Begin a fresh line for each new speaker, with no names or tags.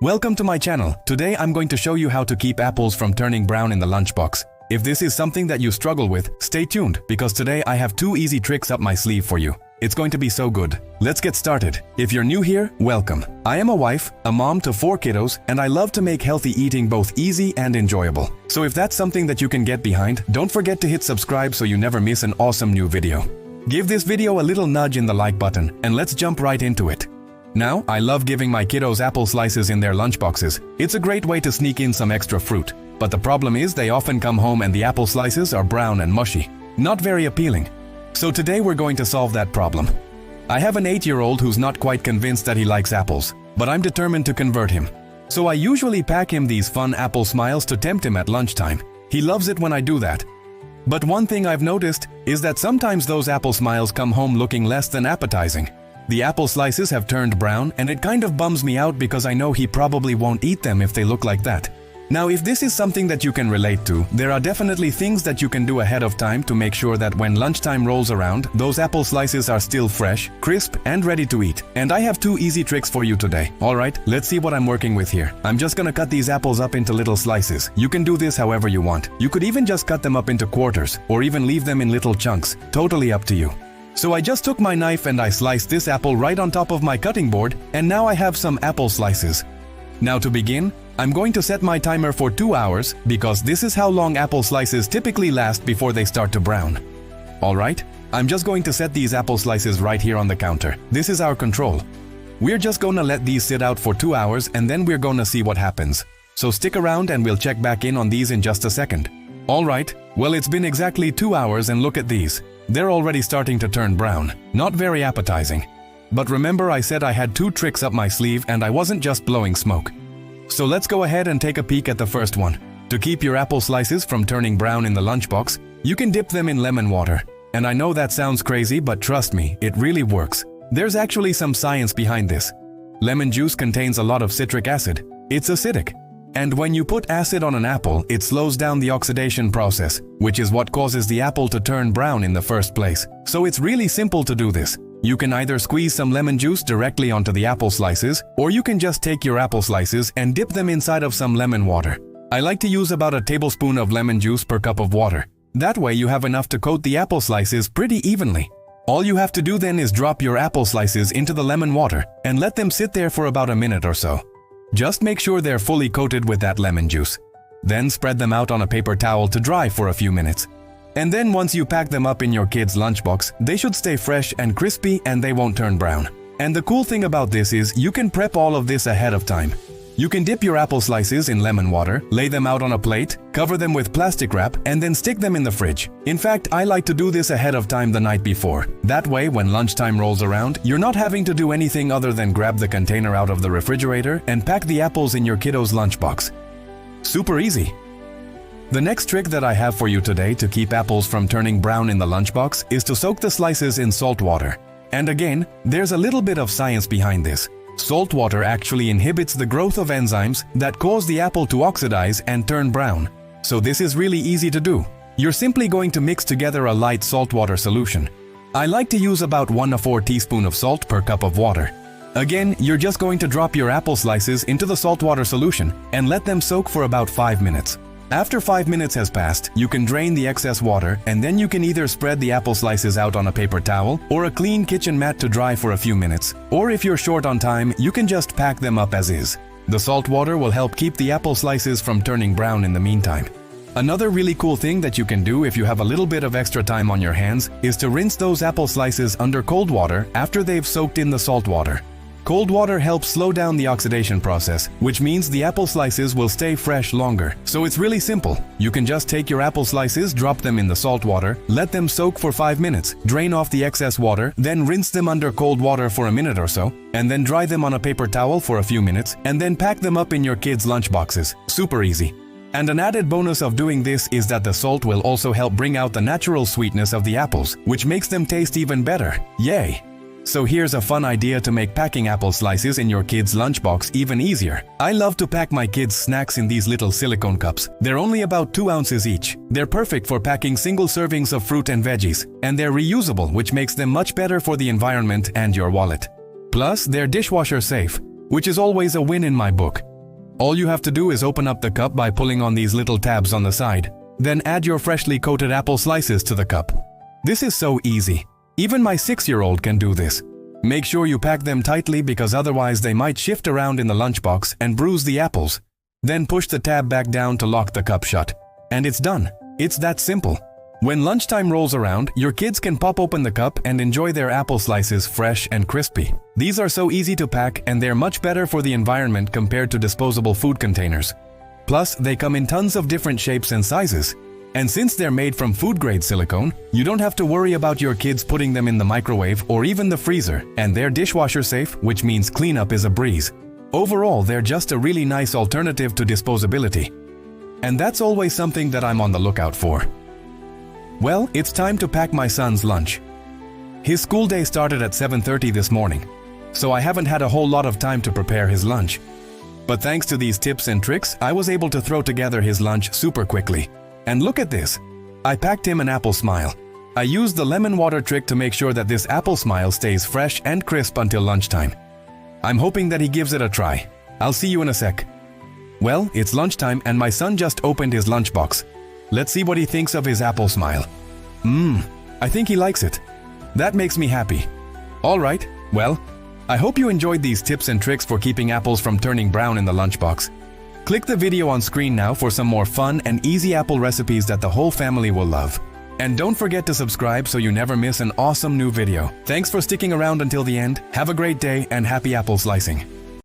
Welcome to my channel. Today I'm going to show you how to keep apples from turning brown in the lunchbox. If this is something that you struggle with, stay tuned because today I have 2 easy tricks up my sleeve for you. It's going to be so good. Let's get started. If you're new here, welcome. I am a wife, a mom to 4 kiddos, and I love to make healthy eating both easy and enjoyable. So if that's something that you can get behind, don't forget to hit subscribe so you never miss an awesome new video. Give this video a little nudge in the like button and let's jump right into it. Now, I love giving my kiddos apple slices in their lunchboxes. It's a great way to sneak in some extra fruit. But the problem is they often come home and the apple slices are brown and mushy. Not very appealing. So today we're going to solve that problem. I have an 8-year-old who's not quite convinced that he likes apples, but I'm determined to convert him. So I usually pack him these fun apple smiles to tempt him at lunchtime. He loves it when I do that. But one thing I've noticed is that sometimes those apple smiles come home looking less than appetizing. The apple slices have turned brown and it kind of bums me out because I know he probably won't eat them if they look like that. Now, if this is something that you can relate to, there are definitely things that you can do ahead of time to make sure that when lunchtime rolls around, those apple slices are still fresh, crisp, and ready to eat. And I have 2 easy tricks for you today. Alright, let's see what I'm working with here. I'm just gonna cut these apples up into little slices. You can do this however you want. You could even just cut them up into quarters, or even leave them in little chunks. Totally up to you. So I just took my knife and I sliced this apple right on top of my cutting board, and now I have some apple slices. Now to begin, I'm going to set my timer for 2 hours because this is how long apple slices typically last before they start to brown. Alright, I'm just going to set these apple slices right here on the counter. This is our control. We're just gonna let these sit out for 2 hours and then we're gonna see what happens. So stick around and we'll check back in on these in just a second. Alright, well it's been exactly 2 hours and look at these. They're already starting to turn brown. Not very appetizing. But remember I said I had 2 tricks up my sleeve and I wasn't just blowing smoke. So let's go ahead and take a peek at the first one. To keep your apple slices from turning brown in the lunchbox, you can dip them in lemon water. And I know that sounds crazy, but trust me, it really works. There's actually some science behind this. Lemon juice contains a lot of citric acid. It's acidic. And when you put acid on an apple, it slows down the oxidation process, which is what causes the apple to turn brown in the first place. So it's really simple to do this. You can either squeeze some lemon juice directly onto the apple slices, or you can just take your apple slices and dip them inside of some lemon water. I like to use about a tablespoon of lemon juice per cup of water. That way you have enough to coat the apple slices pretty evenly. All you have to do then is drop your apple slices into the lemon water and let them sit there for about a minute or so. Just make sure they're fully coated with that lemon juice. Then spread them out on a paper towel to dry for a few minutes. And then once you pack them up in your kid's lunchbox, they should stay fresh and crispy and they won't turn brown. And the cool thing about this is you can prep all of this ahead of time. You can dip your apple slices in lemon water, lay them out on a plate, cover them with plastic wrap, and then stick them in the fridge. In fact, I like to do this ahead of time the night before. That way, when lunchtime rolls around, you're not having to do anything other than grab the container out of the refrigerator and pack the apples in your kiddo's lunchbox. Super easy. The next trick that I have for you today to keep apples from turning brown in the lunchbox is to soak the slices in salt water. And again, there's a little bit of science behind this. Salt water actually inhibits the growth of enzymes that cause the apple to oxidize and turn brown. So this is really easy to do. You're simply going to mix together a light saltwater solution. I like to use about 1/4 teaspoon of salt per cup of water. Again, you're just going to drop your apple slices into the saltwater solution and let them soak for about 5 minutes. After 5 minutes has passed, you can drain the excess water and then you can either spread the apple slices out on a paper towel or a clean kitchen mat to dry for a few minutes. Or if you're short on time, you can just pack them up as is. The salt water will help keep the apple slices from turning brown in the meantime. Another really cool thing that you can do if you have a little bit of extra time on your hands is to rinse those apple slices under cold water after they've soaked in the salt water. Cold water helps slow down the oxidation process, which means the apple slices will stay fresh longer. So it's really simple. You can just take your apple slices, drop them in the salt water, let them soak for 5 minutes, drain off the excess water, then rinse them under cold water for a minute or so, and then dry them on a paper towel for a few minutes, and then pack them up in your kids' lunchboxes. Super easy. And an added bonus of doing this is that the salt will also help bring out the natural sweetness of the apples, which makes them taste even better. Yay! So here's a fun idea to make packing apple slices in your kids' lunchbox even easier. I love to pack my kids' snacks in these little silicone cups. They're only about 2 ounces each. They're perfect for packing single servings of fruit and veggies. And they're reusable, which makes them much better for the environment and your wallet. Plus, they're dishwasher safe, which is always a win in my book. All you have to do is open up the cup by pulling on these little tabs on the side. Then add your freshly coated apple slices to the cup. This is so easy. Even my 6-year-old can do this. Make sure you pack them tightly because otherwise they might shift around in the lunchbox and bruise the apples. Then push the tab back down to lock the cup shut. And it's done. It's that simple. When lunchtime rolls around, your kids can pop open the cup and enjoy their apple slices fresh and crispy. These are so easy to pack and they're much better for the environment compared to disposable food containers. Plus, they come in tons of different shapes and sizes. And since they're made from food-grade silicone, you don't have to worry about your kids putting them in the microwave or even the freezer, and they're dishwasher safe, which means cleanup is a breeze. Overall, they're just a really nice alternative to disposability. And that's always something that I'm on the lookout for. Well, it's time to pack my son's lunch. His school day started at 7:30 this morning, so I haven't had a whole lot of time to prepare his lunch. But thanks to these tips and tricks, I was able to throw together his lunch super quickly. And look at this. I packed him an apple smile. I used the lemon water trick to make sure that this apple smile stays fresh and crisp until lunchtime. I'm hoping that he gives it a try. I'll see you in a sec. Well, it's lunchtime and my son just opened his lunchbox. Let's see what he thinks of his apple smile. I think he likes it. That makes me happy. Alright, well, I hope you enjoyed these tips and tricks for keeping apples from turning brown in the lunchbox. Click the video on screen now for some more fun and easy apple recipes that the whole family will love. And don't forget to subscribe so you never miss an awesome new video. Thanks for sticking around until the end. Have a great day and happy apple slicing.